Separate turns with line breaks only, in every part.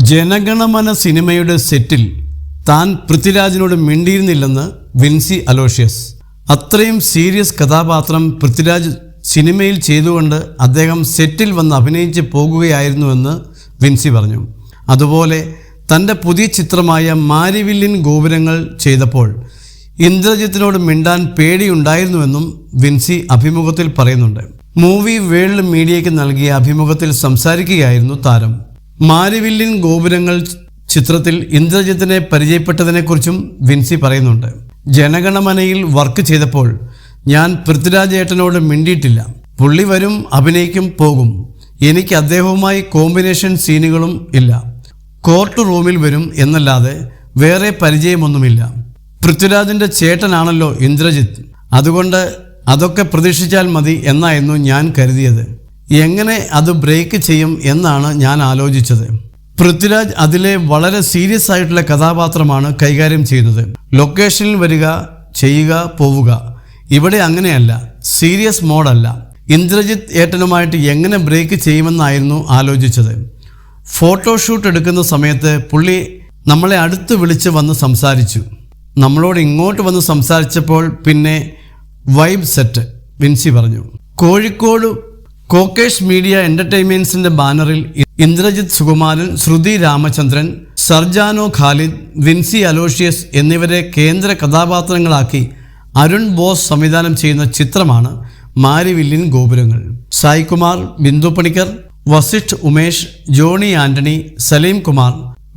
ജനഗണമന സിനിമയുടെ സെറ്റിൽ താൻ പൃഥ്വിരാജിനോട് മിണ്ടിയിരുന്നില്ലെന്ന് വിൻസി അലോഷ്യസ്. അത്രയും സീരിയസ് കഥാപാത്രം പൃഥ്വിരാജ് സിനിമയിൽ ചെയ്തുകൊണ്ട് അദ്ദേഹം സെറ്റിൽ വന്ന് അഭിനയിച്ച് പോകുകയായിരുന്നുവെന്ന് വിൻസി പറഞ്ഞു. അതുപോലെ തൻ്റെ പുതിയ ചിത്രമായ മാരിവില്ലിൻ ഗോപുരങ്ങൾ ചെയ്തപ്പോൾ ഇന്ദ്രജിത്തിനോട് മിണ്ടാൻ പേടിയുണ്ടായിരുന്നുവെന്നും വിൻസി അഭിമുഖത്തിൽ പറയുന്നുണ്ട്. മൂവി വേൾഡ് മീഡിയയ്ക്ക് നൽകിയ അഭിമുഖത്തിൽ സംസാരിക്കുകയായിരുന്നു താരം. മാരിവില്ലിൻ ഗോപുരങ്ങൾ ചിത്രത്തിൽ ഇന്ദ്രജിത്തിനെ പരിചയപ്പെട്ടതിനെക്കുറിച്ചും വിൻസി പറയുന്നുണ്ട്. ജനഗണമനയിൽ വർക്ക് ചെയ്തപ്പോൾ ഞാൻ പൃഥ്വിരാജ് ഏട്ടനോട് മിണ്ടിയിട്ടില്ല. പുള്ളി വരും, അഭിനയിക്കും, പോകും. എനിക്ക് അദ്ദേഹവുമായി കോമ്പിനേഷൻ സീനുകളും ഇല്ല. കോർട്ട് റൂമിൽ വരും എന്നല്ലാതെ വേറെ പരിചയമൊന്നുമില്ല. പൃഥ്വിരാജിൻ്റെ ചേട്ടനാണല്ലോ ഇന്ദ്രജിത്ത്, അതുകൊണ്ട് അതൊക്കെ പ്രതീക്ഷിച്ചാൽ മതി എന്നായിരുന്നു ഞാൻ കരുതിയത്. എങ്ങനെ അത് ബ്രേക്ക് ചെയ്യും എന്നാണ് ഞാൻ ആലോചിച്ചത്. പൃഥ്വിരാജ് അതിലെ വളരെ സീരിയസ് ആയിട്ടുള്ള കഥാപാത്രമാണ് കൈകാര്യം ചെയ്യുന്നത്. ലൊക്കേഷനിൽ വരിക, ചെയ്യുക, പോവുക. ഇവിടെ അങ്ങനെയല്ല, സീരിയസ് മോഡല്ല. ഇന്ദ്രജിത്ത് ഏട്ടനുമായിട്ട് എങ്ങനെ ബ്രേക്ക് ചെയ്യുമെന്നായിരുന്നു ആലോചിച്ചത്. ഫോട്ടോഷൂട്ട് എടുക്കുന്ന സമയത്ത് പുള്ളി നമ്മളെ അടുത്ത് വിളിച്ച് വന്ന് സംസാരിച്ചു. നമ്മളോട് ഇങ്ങോട്ട് വന്ന് സംസാരിച്ചപ്പോൾ പിന്നെ വൈബ് സെറ്റ്, വിൻസി പറഞ്ഞു. കോഴിക്കോട് കോക്കേഷ് മീഡിയ എൻ്റർടൈൻമെൻറ്റ്സിൻ്റെ ബാനറിൽ ഇന്ദ്രജിത്ത് സുകുമാരൻ, ശ്രുതി രാമചന്ദ്രൻ, സർജാനോ ഖാലിദ്, വിൻസി അലോഷ്യസ് എന്നിവരെ കേന്ദ്ര കഥാപാത്രങ്ങളാക്കി അരുൺ ബോസ് സംവിധാനം ചെയ്യുന്ന ചിത്രമാണ് മാരിവില്ലിൻ ഗോപുരങ്ങൾ. സായികുമാർ, ബിന്ദു പണിക്കർ, വസിഷ്ഠ് ഉമേഷ്, ജോണി ആൻ്റണി, സലീം കുമാർ,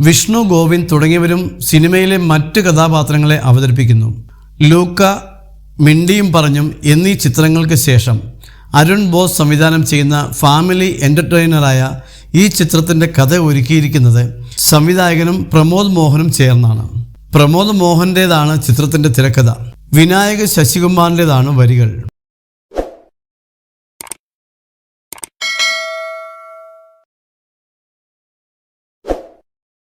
വിഷ്ണു ഗോവിന്ദ് തുടങ്ങിയവരും സിനിമയിലെ മറ്റ് കഥാപാത്രങ്ങളെ അവതരിപ്പിക്കുന്നു. ലൂക്ക, മിണ്ടിയും പറഞ്ഞും എന്നീ ചിത്രങ്ങൾക്ക് ശേഷം അരുൺ ബോസ് സംവിധാനം ചെയ്യുന്ന ഫാമിലി എൻ്റർടൈനറായ ഈ ചിത്രത്തിൻ്റെ കഥ ഒരുക്കിയിരിക്കുന്നത് സംവിധായകനും പ്രമോദ് മോഹനും ചേർന്നാണ്. പ്രമോദ് മോഹൻ്റേതാണ് ചിത്രത്തിൻ്റെ തിരക്കഥ. വിനായക് ശശികുമാറിൻ്റേതാണ് വരികൾ.